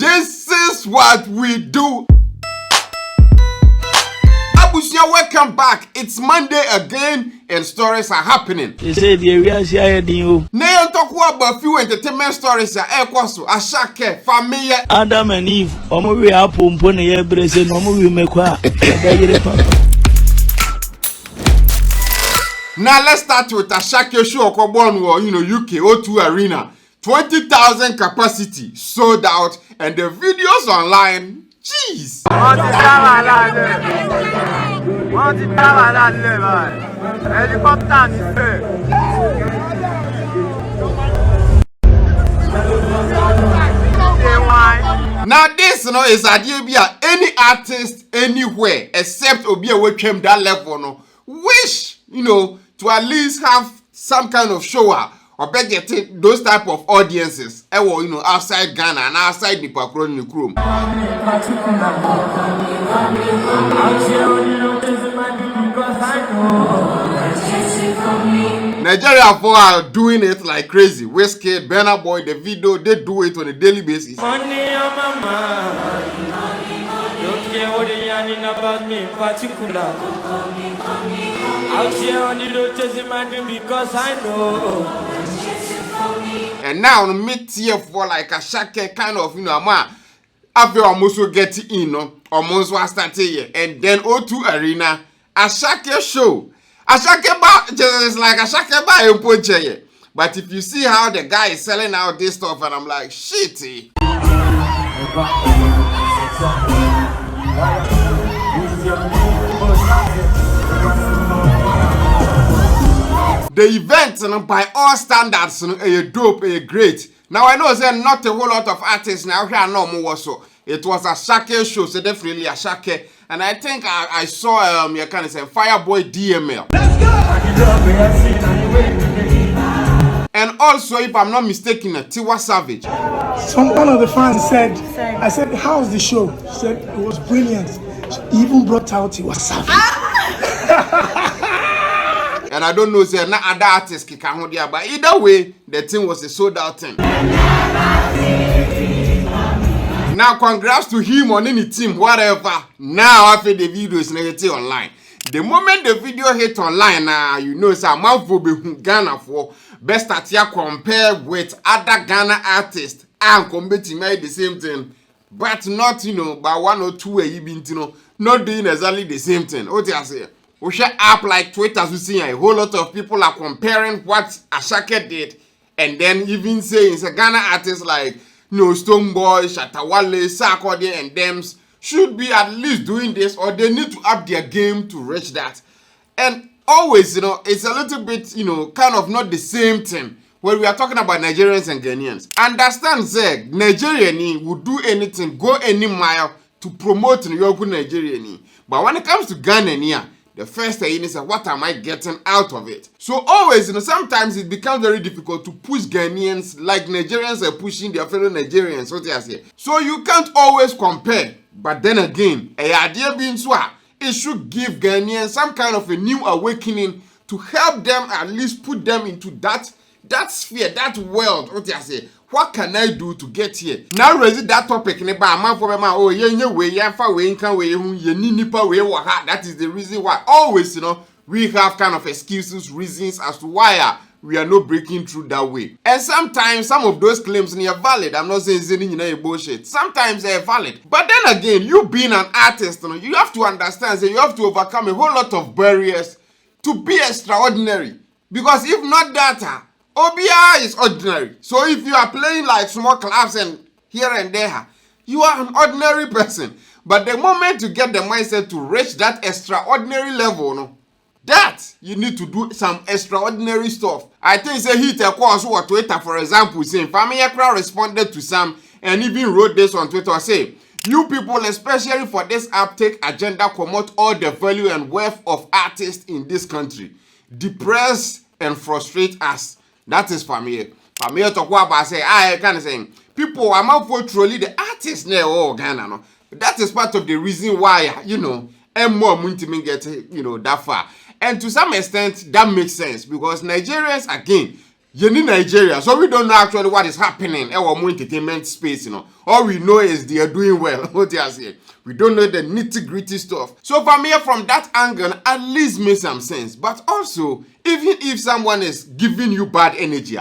This is what we do. Abusia, welcome back. It's Monday again and stories are happening. They say the area is here. Now talk about few entertainment stories. Asake, family. Adam and Eve. Omo we apple pone ye brese no mo we mekwa. Now let's start with Asake show Okobon, UK O2 Arena. 20,000 capacity sold out and the videos online. Jeez. Now this is idea any artist anywhere except Obia Wechem that level wish to at least have some kind of show or get those type of audiences outside Ghana and outside the Pakron. Nigeria for are doing it like crazy. Westgate, Burna Boy, the video, they do it on a daily basis. Money on my mind. Don't care what they yarning about me in particular. Out here on the road chasing my dream because I know. And now on mid-tier for like a shake kind of, after almost get in, almost was started here. And then O2 Arena, Asake show. Asake ba just like Asake ba impoche. But if you see how the guy is selling out this stuff, and I'm like, shitty. The event, by all standards, dope, great. Now I know there's not a whole lot of artists now here no more so. It was a Asake show, so definitely Asake. And I think I saw you can say Fireboy DML. And also, if I'm not mistaken, Tiwa Savage. One of the fans said, I said, how's the show? She said it was brilliant. She even brought out Tiwa Savage. And I don't know if there are other artists can hold there, but either way, the thing was a sold out thing. Now, congrats to him on any team, whatever. Now, after the video is negative online. The moment the video hit online, some for Ghana for best at here compare with other Ghana artists and competing made the same thing, but not by 1 or 2 not doing exactly the same thing. What do you say? We share up like Twitter to see a whole lot of people are comparing what Asake did and then even saying it's a Ghana artist like Stonebwoy, Shatawale, Sakode and Dems should be at least doing this or they need to up their game to reach that. And always, it's a little bit, kind of not the same thing when we are talking about Nigerians and Ghanaians. Understand, Zeg, Nigerian would do anything, go any mile to promote Nigerian. But when it comes to Ghana, the first thing is what am I getting out of it? So always, sometimes it becomes very difficult to push Ghanaians like Nigerians are pushing their fellow Nigerians. What I say. So you can't always compare. But then again, idea being it should give Ghanaians some kind of a new awakening to help them at least put them into that sphere, that world. What I say. What can I do to get here? Now raise that topic in about a month for my that is the reason why always we have kind of excuses, reasons as to why we are not breaking through that way. And sometimes some of those claims are valid. I'm not saying it's bullshit. Sometimes they're valid. But then again, you being an artist, you have to understand that you have to overcome a whole lot of barriers to be extraordinary. Because if not that, OBI is ordinary. So if you are playing like small clubs and here and there, you are an ordinary person. But the moment you get the mindset to reach that extraordinary level, that you need to do some extraordinary stuff. I think say hit a course or Twitter, for example, saying Family responded to some and even wrote this on Twitter, say, you people, especially for this uptake agenda, promote all the value and worth of artists in this country. Depress and frustrate us. That is Family. Family talk about say, I can say, people are not for truly the artists now, Ghana. That is part of the reason why, and more Muntimin get, that far. And to some extent, that makes sense because Nigerians, again, Yeni Nigeria, so we don't know actually what is happening in our entertainment space, you know. All we know is they are doing well. What do you say? We don't know the nitty-gritty stuff. So for me, from that angle, at least makes some sense. But also, even if someone is giving you bad energy,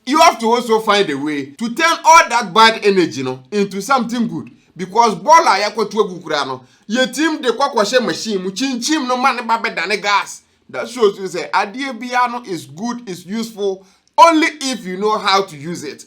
you have to also find a way to turn all that bad energy, you know, into something good. Because bola yako tuwe gukurano, ye team de kwa kwashe machine, muchinchim no man babe dane gas. That shows you say, idea piano is good, is useful, only if you know how to use it.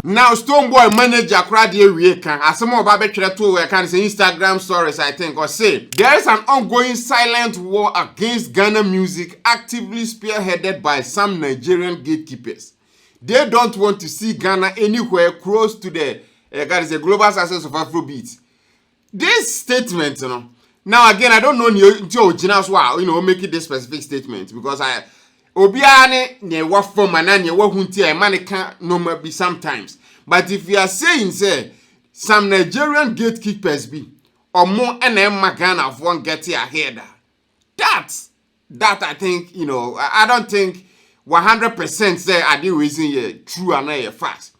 Now, Stonebwoy manager Crowdie Wekan, as some of Babetre to can say Instagram stories, I think, or say there is an ongoing silent war against Ghana music, actively spearheaded by some Nigerian gatekeepers. They don't want to see Ghana anywhere close to the global success of Afrobeat. This statement, you know. Now again, I don't know making this specific statement because Obiane ne wa form and ne wa hunti a man can no be sometimes. But if you are saying say some Nigerian gatekeepers be or more Ghana of one get ahead, that I think, you know, I don't think 100% say I do reason true and a fact.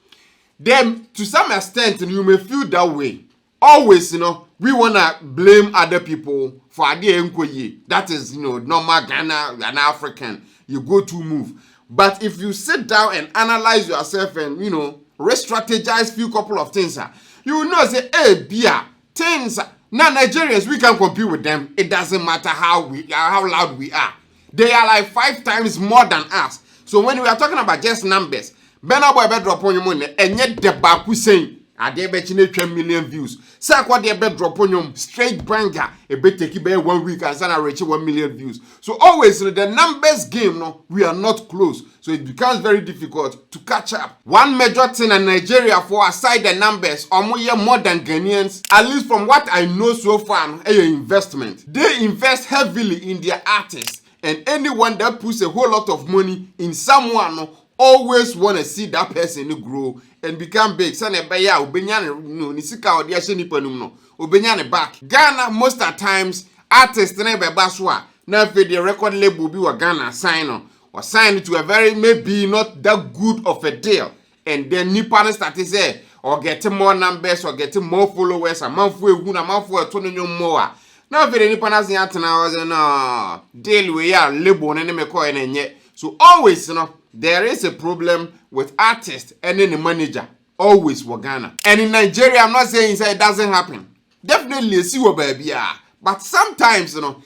Then to some extent you may feel that way. Always, you know, we wanna blame other people for idea enkoye. That is, you know, normal Ghana, an African. You go to move. But if you sit down and analyze yourself and, you know, re-strategize few couple of things, you will know, say, hey, beer, things. Now, Nigerians, we can compete with them. It doesn't matter how loud we are. They are like 5 times more than us. So when we are talking about just numbers, Benaboy drop on your money, and yet the Baku saying, I dare bet you 10 million views. Sakwa de bed drop on your straight banger. A bit take it 1 week and sana reach 1 million views. So always the numbers game, no, we are not close. So it becomes very difficult to catch up. One major thing in Nigeria for aside the numbers, or more than Ghanaians, at least from what I know so far, investment. They invest heavily in their artists. And anyone that puts a whole lot of money in someone always want to see that person grow and become big. Back. Ghana, most of the times, artists now the record label be Ghana sign or sign to a very maybe not that good of a deal. And then Nippon start to say, or getting more numbers or getting more followers, a month for a 20 more. Now the Nippon has the deal we are label and enemy coin and yet. So always, you know, there is a problem with artists and then the manager. Always for Ghana. And in Nigeria, I'm not saying it doesn't happen. Definitely see what baby are. But sometimes, you know,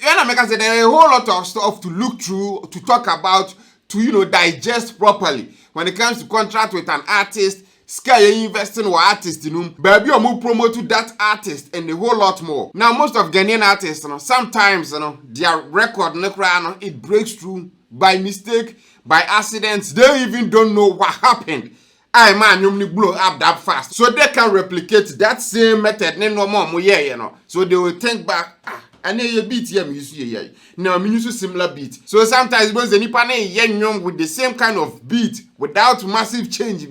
there are a whole lot of stuff to look through, to talk about, to, you know, digest properly. When it comes to contract with an artist, Sky investing or artist, you know, baby, or more promote to that artist and a whole lot more. Now, most of Ghanaian artists, you know, sometimes, you know, their record, it breaks through by mistake, by accidents. They even don't know what happened. I man, you blow up that fast. So they can replicate that same method. No more, you know. So they will think back, and then you beat him, you see, now I mean, use a similar beat. So sometimes when the Nippon with the same kind of beat without massive change,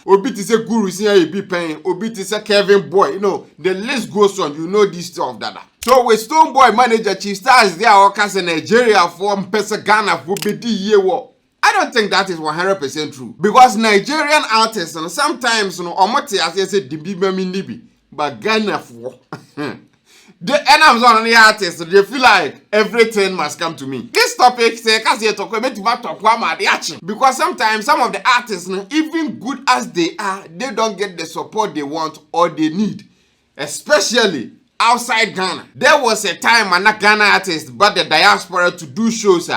Obit is a guru, see a be paying, Obit is a Kevin boy, you know, the list goes on, you know this stuff that. So with Stonebwoy manager Chief Stars there or cast in Nigeria from Pesa Ghana for BD I don't think that is 100% true. Because Nigerian artists, and sometimes, you know, Omote as I said, the Biba Minibi, but Ghana for. The enams on the artists, they feel like everything must come to me. This topic, because sometimes some of the artists, even good as they are, they don't get the support they want or they need, especially outside Ghana. There was a time when a Ghana artist but the diaspora to do shows.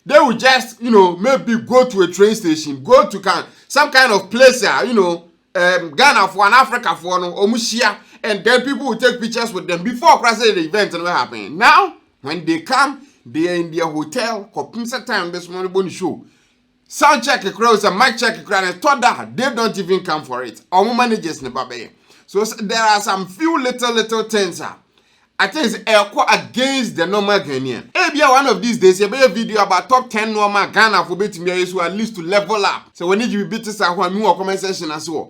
They would just, you know, maybe go to a train station, go to some kind of place, you know, Ghana for an Africa for Omushia, and then people will take pictures with them before the event and what happened. Now, when they come, they are in their hotel, time this morning show. Sound check a crowd, a mic check a crowd, and thought that they don't even come for it. Our managers never pay. So there are some few little things. I think it's against the normal Ghanaian. Maybe one of these days, you make a video about top 10 normal Ghana for beating me so at least to level up. So when you beat this, I want more comment section as well.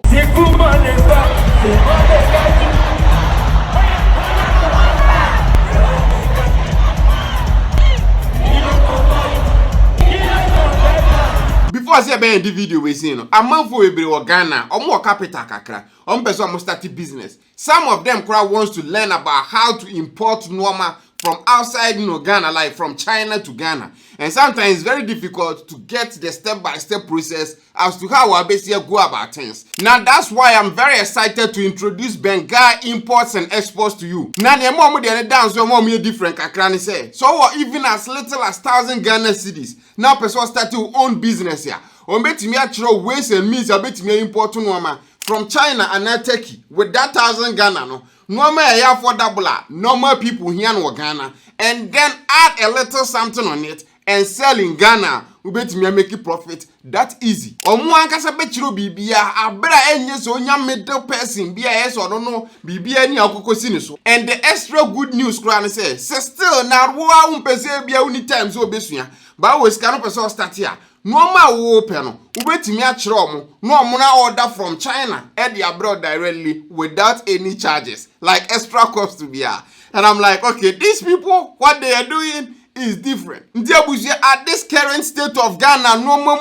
was a band video we seen. A month for every Ghana, or more capital kakra. Person must start a business. Some of them crowd wants to learn about how to import normal from outside Ghana, like from China to Ghana. And sometimes it's very difficult to get the step-by-step process as to how we basically go about things. Now that's why I'm very excited to introduce Bengai imports and exports to you. Now the more they dance, the more different kakrani say. So even as little as 1,000 Ghana cedis, now person start to own business here. Or bet me actual ways and means I bet me import normal from China and Turkey with that 1,000 Ghana no. Normal affordable, normal people here in Ghana, and then add a little something on it and sell in Ghana. We bet me make a profit that easy. Omuan kasa betiro bibia abra enye so nya middle person bia yes or no bibia ni akoko sini so. And the extra good news kran say still na wo a umpese bia uni time so obesua. Ba we sika no person start here. Normal wo open no. Ubetimi a kire omo no omo na order from China and the abroad directly without any charges like extra cost to be here. And I'm like, okay, these people what they are doing is different. At this current state of Ghana, no more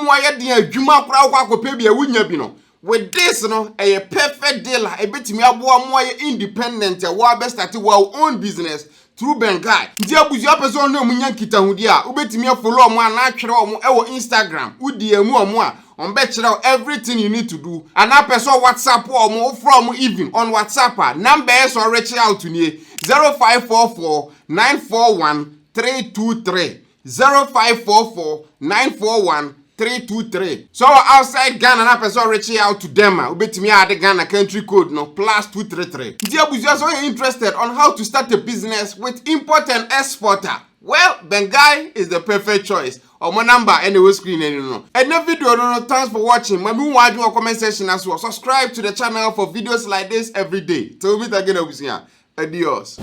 with this, a perfect deal, a bit me more independent, a best at our own business through Bengai. Ndiabuzia person no munyan kita hudia. Ubetimi follow mo natural our Instagram. Udiemu on betchera everything you need to do. And that person WhatsApp or from even on WhatsApp. Number is or reach out to me 0544 941 323 0544 941 323. So outside Ghana, na person reach out to them. Ubetimi add the Ghana country code no +233. Ndiabuzia so interested on how to start a business with import and exporter. Well, Bengai is the perfect choice. Or my number anyway screen no. And the video no. Thanks for watching. Maybe watch your comment section as well. Subscribe to the channel for videos like this every day. Till we meet again, adios.